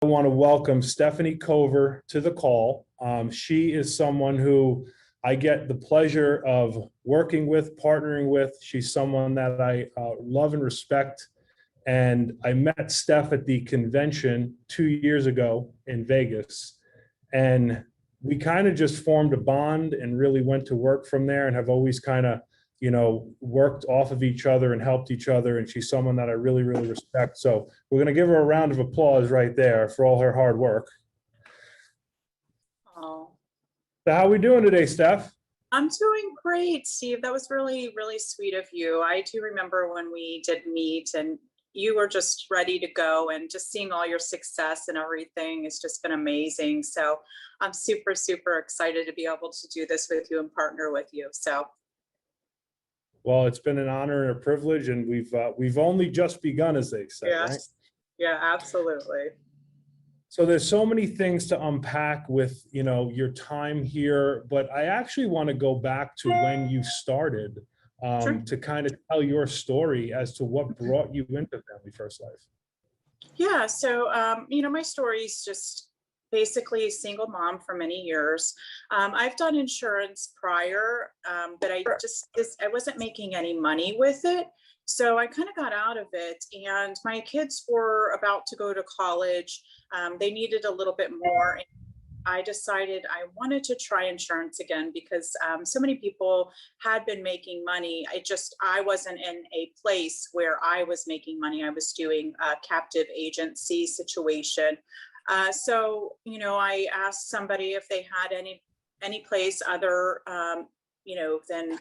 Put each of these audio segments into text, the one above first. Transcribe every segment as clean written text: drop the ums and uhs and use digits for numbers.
want to welcome Stephanie Cover to the call. She is someone who I get the pleasure of working with, partnering with. She's someone that I love and respect. And I met Steph at the convention 2 years ago in Vegas. And we kind of just formed a bond and really went to work from there, and have always kind of, worked off of each other and helped each other. And she's someone that I really, really respect. So we're going to give her a round of applause right there for all her hard work. Oh, So how are we doing today, Steph? I'm doing great, Steve. That was really, really sweet of you. I do remember when we did meet and you were just ready to go, and just seeing all your success and everything has just been amazing. So I'm super, super excited to be able to do this with you and partner with you. So. Well, it's been an honor and a privilege, and we've only just begun, as they say, Yes. right? Yeah, absolutely. So there's so many things to unpack with, your time here, but I actually want to go back to when you started, Sure. to kind of tell your story as to what brought you into Family First Life. Yeah. So, my story is just basically a single mom for many years. I've done insurance prior, but I wasn't making any money with it. So I kind of got out of it, and my kids were about to go to college. They needed a little bit more. I decided I wanted to try insurance again because so many people had been making money. I wasn't in a place where I was making money. I was doing a captive agency situation. So, I asked somebody if they had any place other, than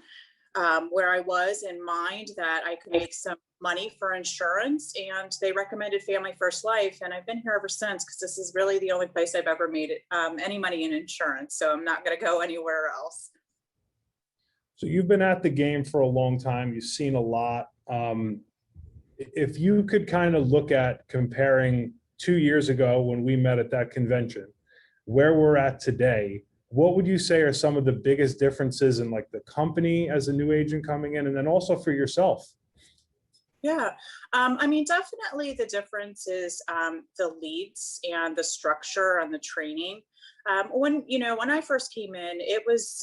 where I was in mind that I could make some money for insurance, and they recommended Family First Life, and I've been here ever since because this is really the only place I've ever made any money in insurance. So I'm not going to go anywhere else. So you've been at the game for a long time. You've seen a lot. If you could kind of look at comparing 2 years ago when we met at that convention, where we're at today, what would you say are some of the biggest differences in like the company as a new agent coming in, and then also for yourself? Yeah, definitely the difference is the leads and the structure and the training. When I first came in, it was,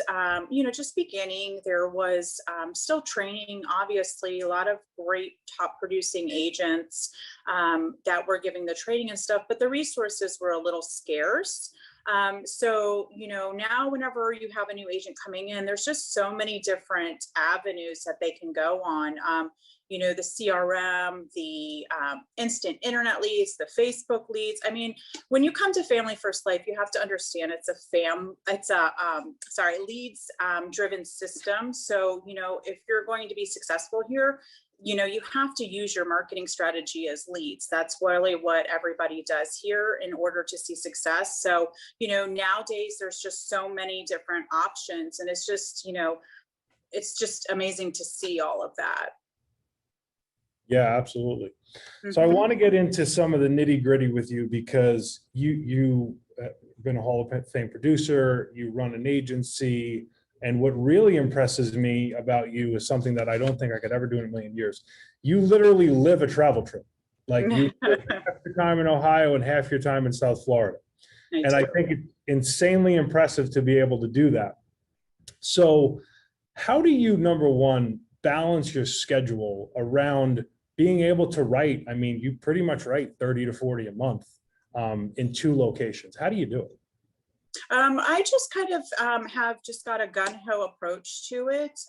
just beginning. There was still training, obviously, a lot of great top producing agents that were giving the training and stuff, but the resources were a little scarce. So, now whenever you have a new agent coming in, there's just so many different avenues that they can go on. The CRM, the instant internet leads, the Facebook leads. I mean, when you come to Family First Life, you have to understand it's a leads driven system. So, if you're going to be successful here, you have to use your marketing strategy as leads. That's really what everybody does here in order to see success. So, nowadays there's just so many different options, and it's just amazing to see all of that. Yeah, absolutely. So I want to get into some of the nitty gritty with you because you've been a Hall of Fame producer, you run an agency, and what really impresses me about you is something that I don't think I could ever do in a million years. You literally live a travel trip. Like you live half your time in Ohio and half your time in South Florida. And I think it's insanely impressive to be able to do that. So how do you, number one, balance your schedule around being able to write? I mean, you pretty much write 30 to 40 a month in 2 locations. How do you do it? I just kind of have just got a gun-ho approach to it.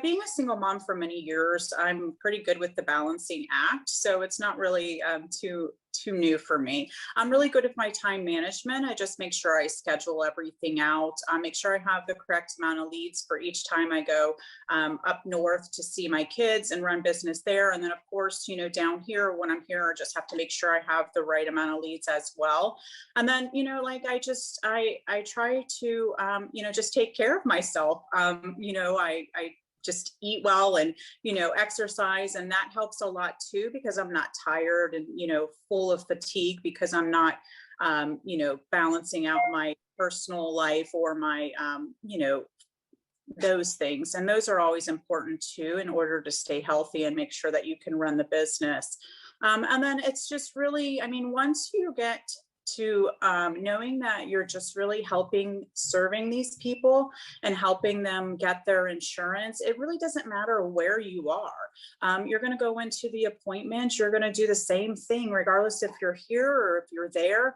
Being a single mom for many years, I'm pretty good with the balancing act. So it's not really too new for me. I'm really good with my time management. I just make sure I schedule everything out. Make sure I have the correct amount of leads for each time I go up north to see my kids and run business there. And then of course, down here, when I'm here, I just have to make sure I have the right amount of leads as well. And then, I try to, just take care of myself. I just eat well and, exercise. And that helps a lot too, because I'm not tired and, full of fatigue because I'm not, balancing out my personal life or my, those things. And those are always important too, in order to stay healthy and make sure that you can run the business. And then it's just really, I mean, once you get to knowing that you're just really serving these people and helping them get their insurance, it really doesn't matter where you are. You're going to go into the appointment, you're going to do the same thing, regardless if you're here or if you're there,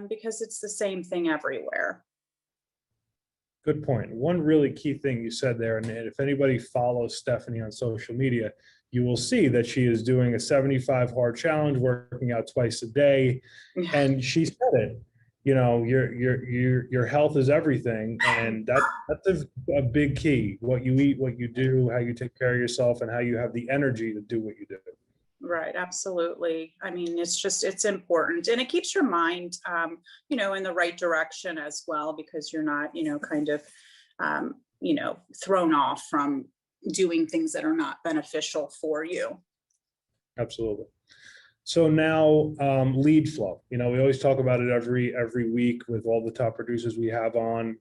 because it's the same thing everywhere. Good point. One really key thing you said there, and if anybody follows Stephanie on social media, you will see that she is doing a 75 hard challenge, working out twice a day. And she said it, you know, your health is everything. And that's a big key. What you eat, what you do, how you take care of yourself, and how you have the energy to do what you do. Right, absolutely. I mean, it's important, and it keeps your mind, in the right direction as well, because you're not, kind of, thrown off from doing things that are not beneficial for you. Absolutely. So now lead flow, we always talk about it every week with all the top producers we have on.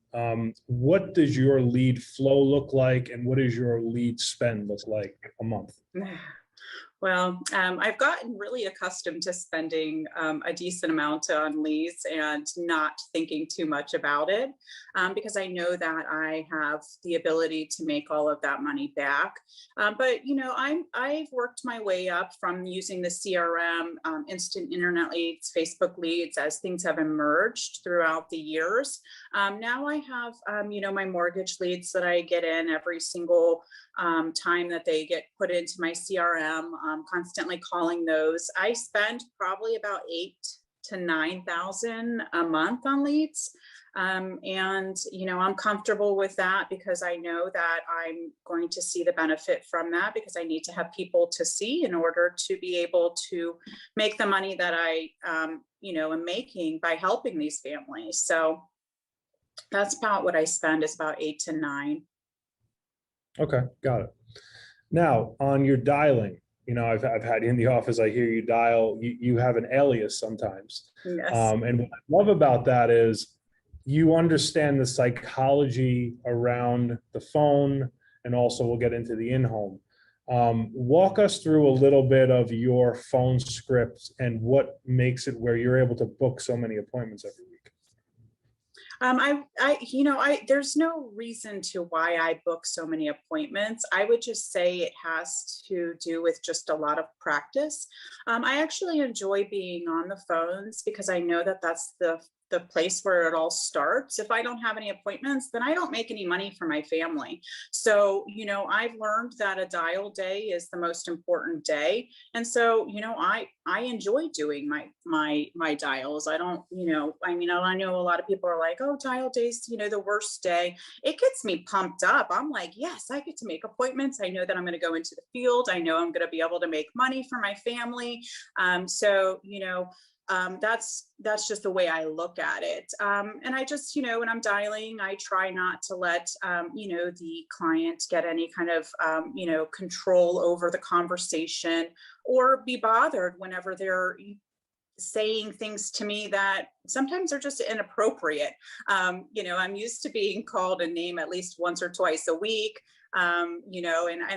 What does your lead flow look like, and what does your lead spend look like a month? Well, I've gotten really accustomed to spending a decent amount on leads and not thinking too much about it, because I know that I have the ability to make all of that money back. But I've worked my way up from using the CRM, instant internet leads, Facebook leads, as things have emerged throughout the years. Now I have my mortgage leads that I get in every single time that they get put into my CRM, constantly calling those. I spend probably about 8,000 to 9,000 a month on leads. And, I'm comfortable with that because I know that I'm going to see the benefit from that, because I need to have people to see in order to be able to make the money that I, am making by helping these families. So that's about what I spend, is about 8 to 9. Okay, got it. Now, on your dialing, I've had you in the office, I hear you dial, you have an alias sometimes. Yes. And what I love about that is you understand the psychology around the phone, and also we'll get into the in-home. Walk us through a little bit of your phone script and what makes it where you're able to book so many appointments every week. There's no reason to why I book so many appointments. I would just say it has to do with just a lot of practice. I actually enjoy being on the phones because I know that that's the place where it all starts. If I don't have any appointments, then I don't make any money for my family. So, I've learned that a dial day is the most important day. And so, I enjoy doing my dials. I don't, I know a lot of people are like, oh, dial days, the worst day. It gets me pumped up. I'm like, yes, I get to make appointments. I know that I'm going to go into the field. I know I'm going to be able to make money for my family. That's just the way I look at it. And I just, when I'm dialing, I try not to let, the client get any kind of, control over the conversation, or be bothered whenever they're saying things to me that sometimes are just inappropriate. I'm used to being called a name at least once or twice a week. And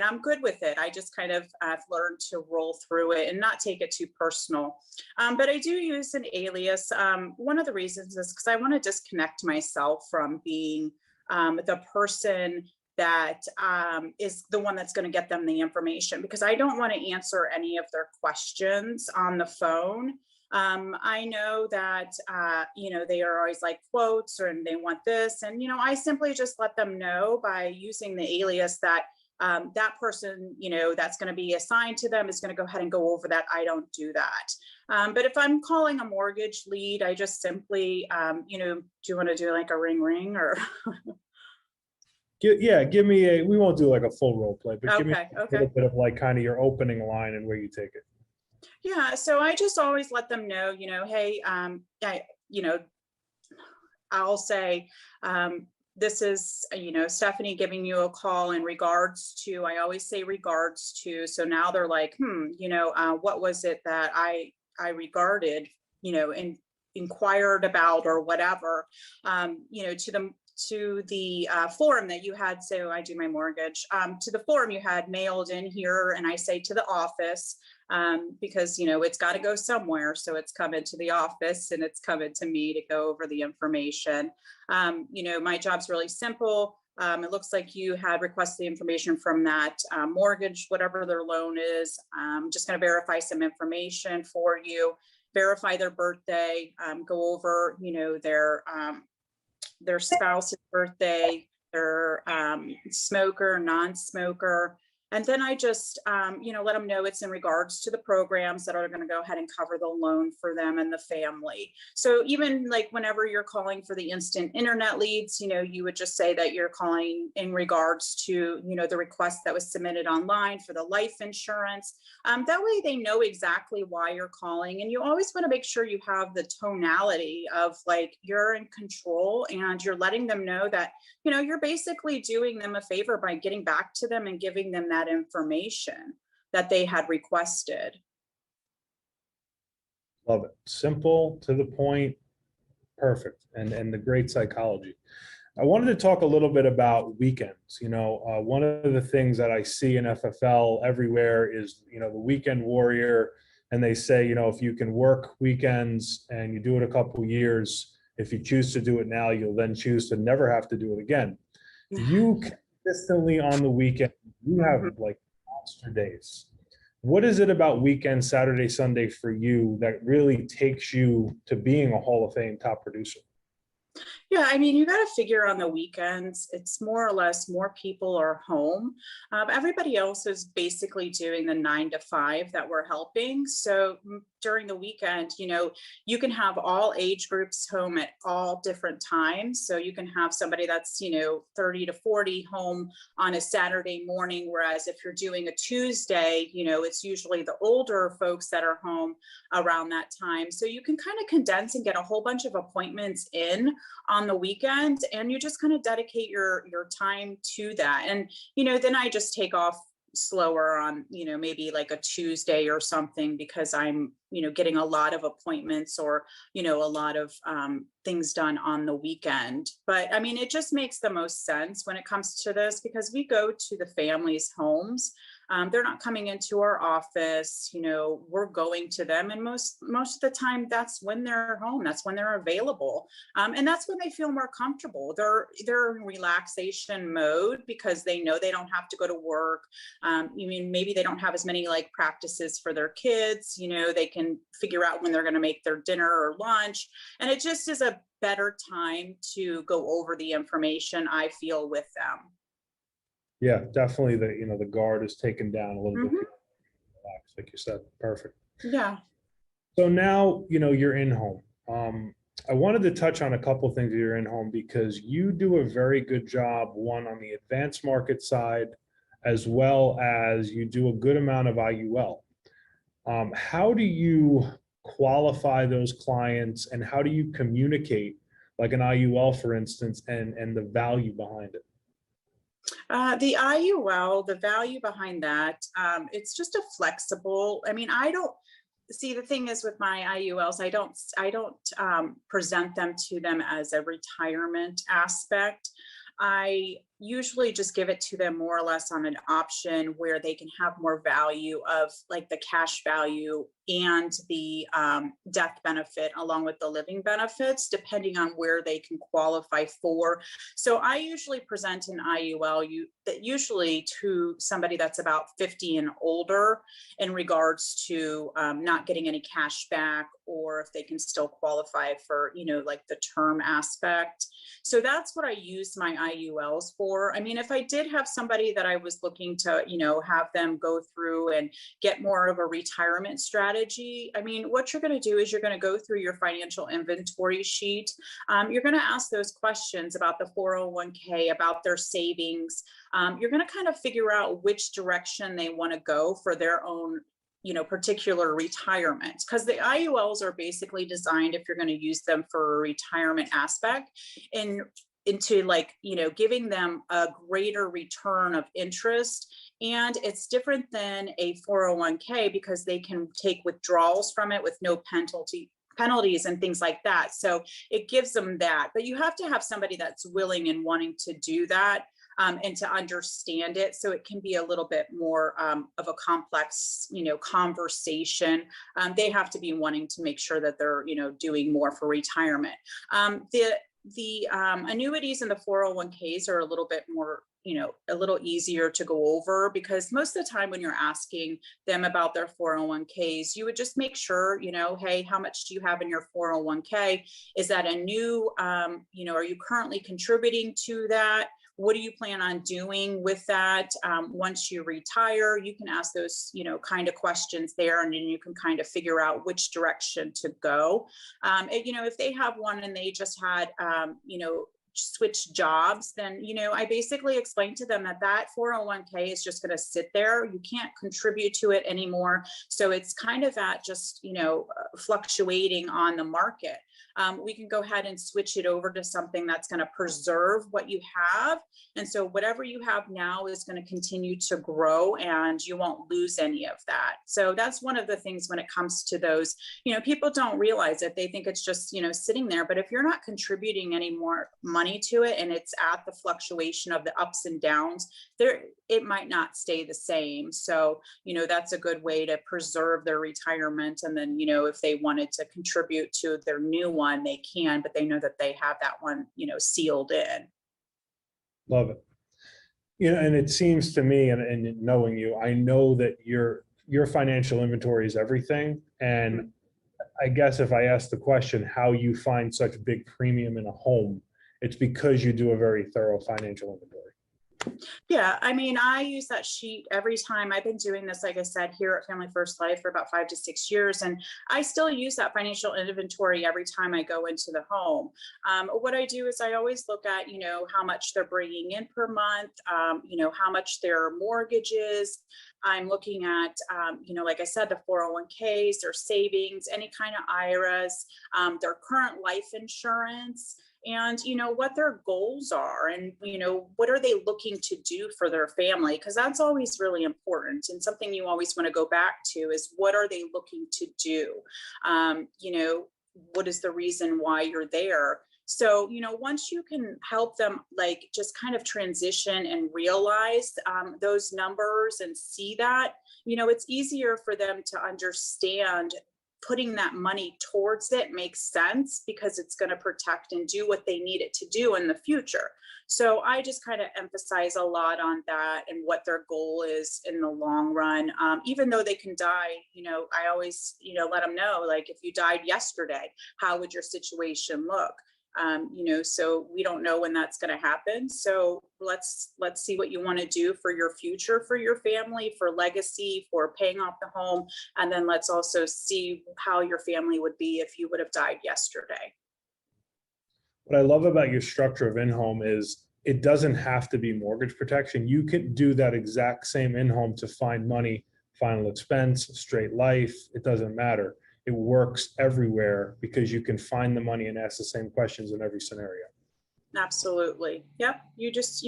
I'm good with it. I just kind of learned to roll through it and not take it too personal. But I do use an alias. One of the reasons is because I want to disconnect myself from being the person that is the one that's going to get them the information, because I don't want to answer any of their questions on the phone. I know that, they are always like quotes, and they want this. And, I simply just let them know by using the alias that that person, that's going to be assigned to them is going to go ahead and go over that. I don't do that. But if I'm calling a mortgage lead, I just simply, do you want to do like a ring ring or? Give me we won't do like a full role play, but give me a Okay. little bit of like kind of your opening line and where you take it. Yeah, so I just always let them know, hey, I'll say, this is, Stephanie giving you a call in regards to, I always say regards to, so now they're like, what was it that I regarded, and inquired about or whatever, to the form that you had. So I do my mortgage, to the form you had mailed in here, and I say to the office, because, it's got to go somewhere. So it's coming to the office and it's coming to me to go over the information. My job's really simple. It looks like you had requested the information from that mortgage, whatever their loan is. Just going to verify some information for you, verify their birthday, go over, their spouse's birthday, their smoker, non-smoker. And then I just, let them know it's in regards to the programs that are going to go ahead and cover the loan for them and the family. So even like whenever you're calling for the instant internet leads, you would just say that you're calling in regards to, the request that was submitted online for the life insurance. That way they know exactly why you're calling. And you always want to make sure you have the tonality of like you're in control and you're letting them know that, you're basically doing them a favor by getting back to them and giving them that information that they had requested. Love it. Simple, to the point, perfect, and the great psychology. I wanted to talk a little bit about weekends. One of the things that I see in FFL everywhere is, the weekend warrior, and they say, if you can work weekends and you do it a couple years, if you choose to do it now, you'll then choose to never have to do it again. You consistently on the weekend, you have like monster days. What is it about weekend, Saturday, Sunday for you that really takes you to being a Hall of Fame top producer? Yeah, I mean, you got to figure on the weekends, it's more or less more people are home. Everybody else is basically doing the 9 to 5 that we're helping. So during the weekend, you can have all age groups home at all different times. So you can have somebody that's, 30 to 40 home on a Saturday morning. Whereas if you're doing a Tuesday, it's usually the older folks that are home around that time. So you can kind of condense and get a whole bunch of appointments in on the weekend, and you just kind of dedicate your time to that. And then I just take off slower on maybe like a Tuesday or something, because I'm getting a lot of appointments or a lot of things done on the weekend. But I mean, it just makes the most sense when it comes to this, because we go to the families' homes. They're not coming into our office, we're going to them. And most of the time, that's when they're home. That's when they're available. And that's when they feel more comfortable. They're in relaxation mode because they know they don't have to go to work. Maybe they don't have as many like practices for their kids. They can figure out when they're going to make their dinner or lunch. And it just is a better time to go over the information, I feel, with them. Yeah, definitely the guard is taken down a little bit, relaxed, like you said. Perfect. Yeah. So now, you're InHome. I wanted to touch on a couple things that you're InHome, because you do a very good job, one on the advanced market side, as well as you do a good amount of IUL. How do you qualify those clients, and how do you communicate like an IUL, for instance, and the value behind it? The IUL, the value behind that, it's just a flexible. I mean, I don't see, the thing is with my IULs, I don't present them to them as a retirement aspect. I usually just give it to them more or less on an option where they can have more value of like the cash value and the death benefit along with the living benefits, depending on where they can qualify for. So I usually present an IUL usually to somebody that's about 50 and older in regards to not getting any cash back, or if they can still qualify for, like the term aspect. So that's what I use my IULs for. I mean, if I did have somebody that I was looking to, have them go through and get more of a retirement strategy, I mean, what you're going to do is you're going to go through your financial inventory sheet. You're going to ask those questions about the 401k, about their savings. You're going to kind of figure out which direction they want to go for their own particular retirement, because the IULs are basically designed, if you're going to use them for a retirement aspect, into like, giving them a greater return of interest. And it's different than a 401k because they can take withdrawals from it with no penalties and things like that. So it gives them that, but you have to have somebody that's willing and wanting to do that. and to understand it. So it can be a little bit more of a complex, conversation. They have to be wanting to make sure that they're, doing more for retirement. The annuities and the 401ks are a little bit more, a little easier to go over, because most of the time when you're asking them about their 401ks, you would just make sure, hey, how much do you have in your 401k? Is that a new, are you currently contributing to that? What do you plan on doing with that once you retire? You can ask those, kind of questions there, and then you can kind of figure out which direction to go. If they have one and they just had, switch jobs, then, I basically explained to them that that 401k is just going to sit there. You can't contribute to it anymore. So it's kind of at just, fluctuating on the market. We can go ahead and switch it over to something that's going to preserve what you have. And so whatever you have now is going to continue to grow, and you won't lose any of that. So that's one of the things when it comes to those, people don't realize it. They think it's just, sitting there. But if you're not contributing any more money to it, and it's at the fluctuation of the ups and downs, it might not stay the same. So, that's a good way to preserve their retirement. And then, if they wanted to contribute to their new one, they can, but they know that they have that one, sealed in. Love it. And it seems to me, and knowing you, I know that your financial inventory is everything. And I guess if I ask the question, how you find such big premium in a home, it's because you do a very thorough financial inventory. Yeah, I mean, I use that sheet every time. I've been doing this, like I said, here at Family First Life for about 5 to 6 years, and I still use that financial inventory every time I go into the home. What I do is I always look at, how much they're bringing in per month, how much their mortgage is. I'm looking at, like I said, the 401ks, their savings, any kind of IRAs, their current life insurance, and what their goals are, and what are they looking to do for their family, because that's always really important, and something you always want to go back to is, what are they looking to do? What is the reason why you're there? So, once you can help them, like, just kind of transition and realize those numbers and see that, it's easier for them to understand putting that money towards it makes sense, because it's going to protect and do what they need it to do in the future. So I just kind of emphasize a lot on that and what their goal is in the long run. Even though they can die, I always, let them know, like, if you died yesterday, how would your situation look? So we don't know when that's going to happen. So let's see what you want to do for your future, for your family, for legacy, for paying off the home. And then let's also see how your family would be if you would have died yesterday. What I love about your structure of InHome is it doesn't have to be mortgage protection. You can do that exact same InHome to find money, final expense, straight life. It doesn't matter. It works everywhere because you can find the money and ask the same questions in every scenario. Absolutely. Yep. You just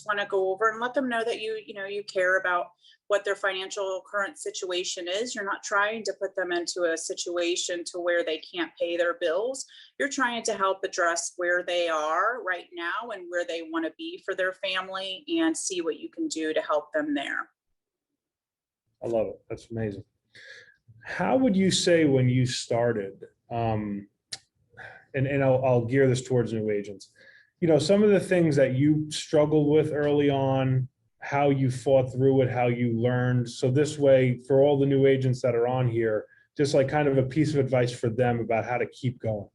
want to go over and let them know that you care about what their financial current situation is. You're not trying to put them into a situation to where they can't pay their bills. You're trying to help address where they are right now and where they want to be for their family, and see what you can do to help them there. I love it. That's amazing. How would you say when you started, and I'll gear this towards new agents, some of the things that you struggled with early on, how you fought through it, how you learned. So this way, for all the new agents that are on here, just like kind of a piece of advice for them about how to keep going.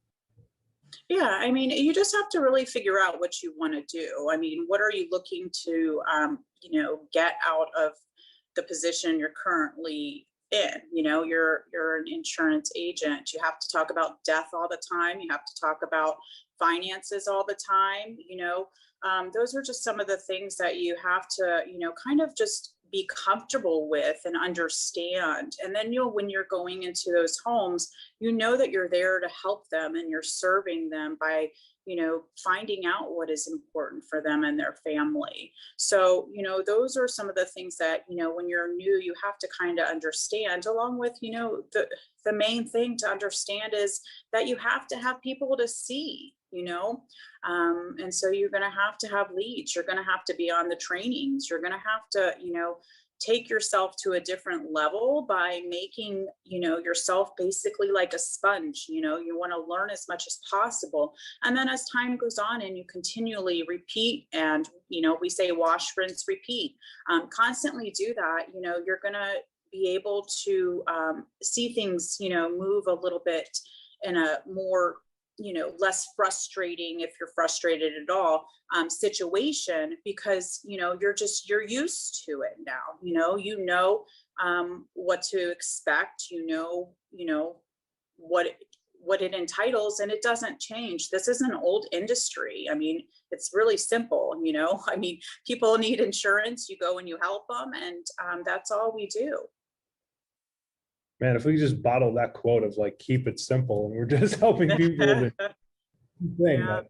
Yeah, I mean, you just have to really figure out what you want to do. I mean, what are you looking to, get out of the position you're currently in? You're an insurance agent. You have to talk about death all the time. You have to talk about finances all the time. Those are just some of the things that you have to, kind of just be comfortable with and understand. And then when you're going into those homes, that you're there to help them, and you're serving them by finding out what is important for them and their family. So those are some of the things that when you're new, you have to kind of understand, along with the main thing to understand is that you have to have people to see. you know? And so you're going to have leads. You're going to have to be on the trainings. You're going to have to, take yourself to a different level by making, yourself basically like a sponge. You want to learn as much as possible. And then as time goes on and you continually repeat and, we say wash, rinse, repeat, constantly do that, you're going to be able to see things, move a little bit in a more, less frustrating, if you're frustrated at all, situation, because, you're used to it now, what to expect, what it entitles, and it doesn't change. This is an old industry. I mean, it's really simple, I mean, people need insurance, you go and you help them, and that's all we do. Man, if we just bottle that quote of like, keep it simple, and we're just helping people to thing Yeah. that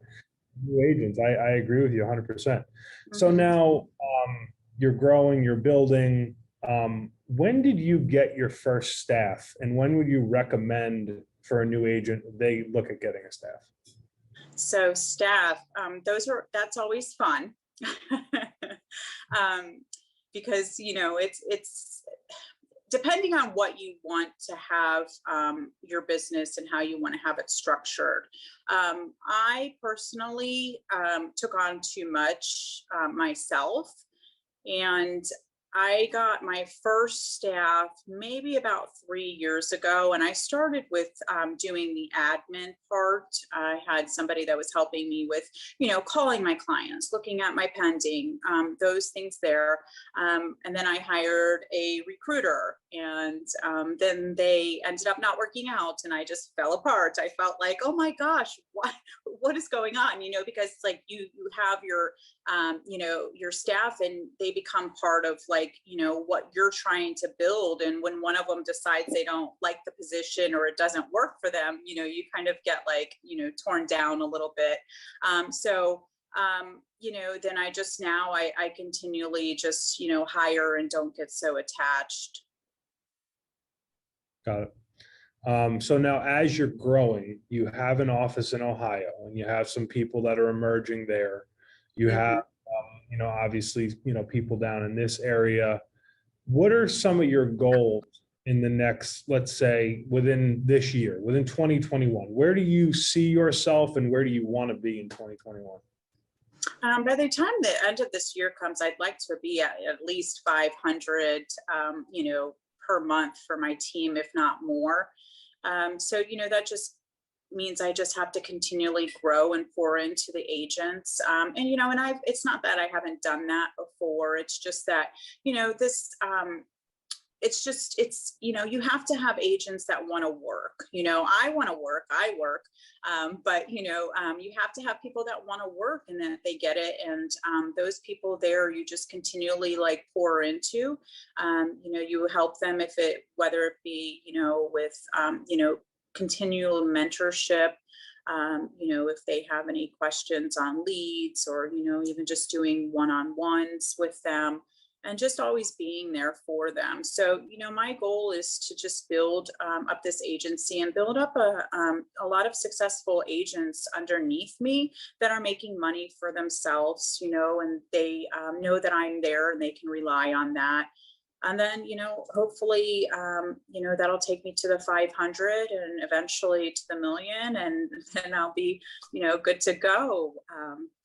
new agents, I agree with you 100%. So Mhm. now you're growing, you're building. When did you get your first staff, and when would you recommend for a new agent they look at getting a staff? So staff, that's always fun. um, because it's depending on what you want to have your business and how you want to have it structured. I personally took on too much myself, and I got my first staff maybe about 3 years ago, and I started with doing the admin part. I had somebody that was helping me with, calling my clients, looking at my pending, those things there. And then I hired a recruiter, and then they ended up not working out, and I just fell apart. I felt like, oh my gosh, what is going on? Because it's like you have your your staff, and they become part of like, what you're trying to build. And when one of them decides they don't like the position or it doesn't work for them, you kind of get like, torn down a little bit. Then I continually just, hire and don't get so attached. Got it. So now as you're growing, you have an office in Ohio, and you have some people that are emerging there. You have, obviously, people down in this area. What are some of your goals in the next, let's say, within this year, within 2021? Where do you see yourself, and where do you want to be in 2021? By the time the end of this year comes, I'd like to be at least 500, per month for my team, if not more. That just means I just have to continually grow and pour into the agents. It's not that I haven't done that before. It's just that, you have to have agents that want to work. I want to work, I work, but you have to have people that want to work and that they get it. And those people there, you just continually like pour into. You help them whether it be with continual mentorship. If they have any questions on leads, or even just doing one-on-ones with them, and just always being there for them. So, my goal is to just build up this agency and build up a lot of successful agents underneath me that are making money for themselves, and they know that I'm there and they can rely on that. And then, hopefully, that'll take me to the 500 and eventually to the million, and then I'll be, good to go.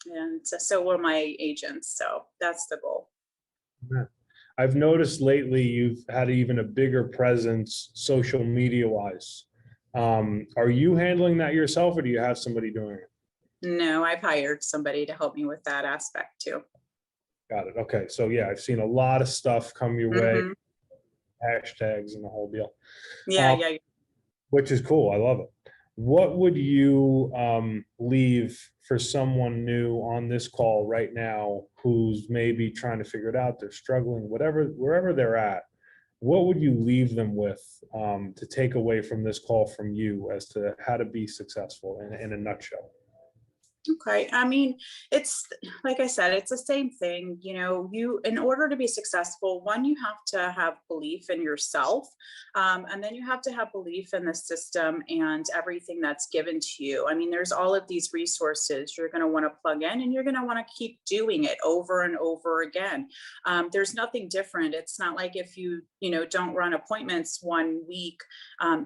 And so will my agents. So that's the goal. I've noticed lately you've had even a bigger presence social media wise. Are you handling that yourself, or do you have somebody doing it? No, I've hired somebody to help me with that aspect too. Got it. Okay. So yeah, I've seen a lot of stuff come your way, Mhm. hashtags and the whole deal, Yeah, um, yeah. which is cool. I love it. What would you leave for someone new on this call right now who's maybe trying to figure it out, they're struggling, wherever they're at? What would you leave them with to take away from this call from you as to how to be successful in a nutshell? Okay. I mean, it's like I said, it's the same thing. You know, in order to be successful, one, you have to have belief in yourself. And then you have to have belief in the system and everything that's given to you. I mean, there's all of these resources you're going to want to plug in, and you're going to want to keep doing it over and over again. There's nothing different. It's not like if you don't run appointments one week,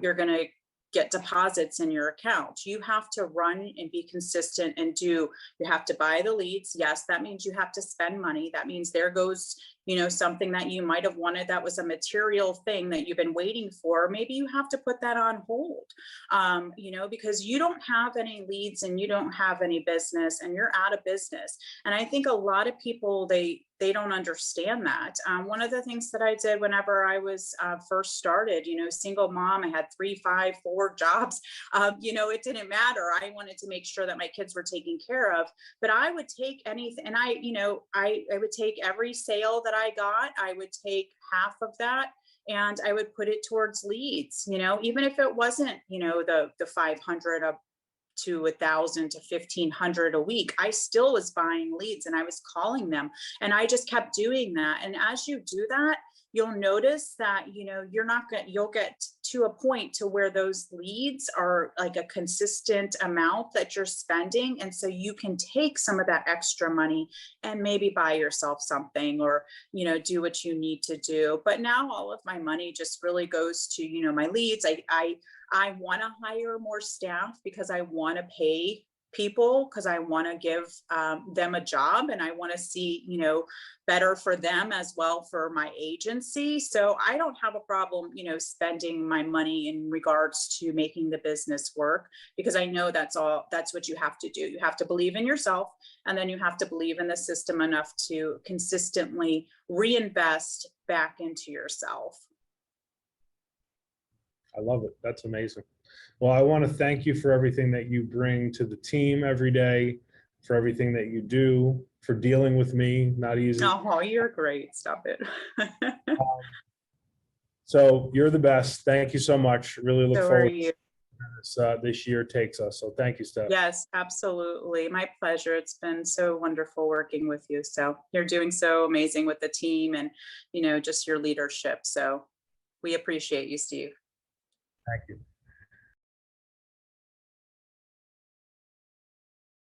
you're going to get deposits in your account. You have to run and be consistent and you have to buy the leads. Yes, that means you have to spend money. That means there goes, something that you might have wanted that was a material thing that you've been waiting for. Maybe you have to put that on hold, because you don't have any leads and you don't have any business and you're out of business. And I think a lot of people, they don't understand that. One of the things that I did whenever I was first started, single mom, I had 3, 5, 4 jobs. It didn't matter. I wanted to make sure that my kids were taken care of, but I would take anything. And I would take every sale that I got, I would take half of that and I would put it towards leads, even if it wasn't, the 500 to 1,000 to 1,500 a week, I still was buying leads and I was calling them, and I just kept doing that. And as you do that, you'll notice that you'll get to a point to where those leads are like a consistent amount that you're spending, and so you can take some of that extra money and maybe buy yourself something, or do what you need to do. But now all of my money just really goes to my leads. I want to hire more staff because I want to pay people, because I want to give them a job, and I want to see, better for them as well for my agency. So I don't have a problem, spending my money in regards to making the business work, because I know that's what you have to do. You have to believe in yourself, and then you have to believe in the system enough to consistently reinvest back into yourself. I love it. That's amazing. Well, I want to thank you for everything that you bring to the team every day, for everything that you do, for dealing with me. Not easy. Oh, you're great. Stop it. So you're the best. Thank you so much. Really look So are forward you. to this year takes us. So thank you, Steph. Yes, absolutely. My pleasure. It's been so wonderful working with you. So you're doing so amazing with the team and, just your leadership. So we appreciate you, Steve. Thank you.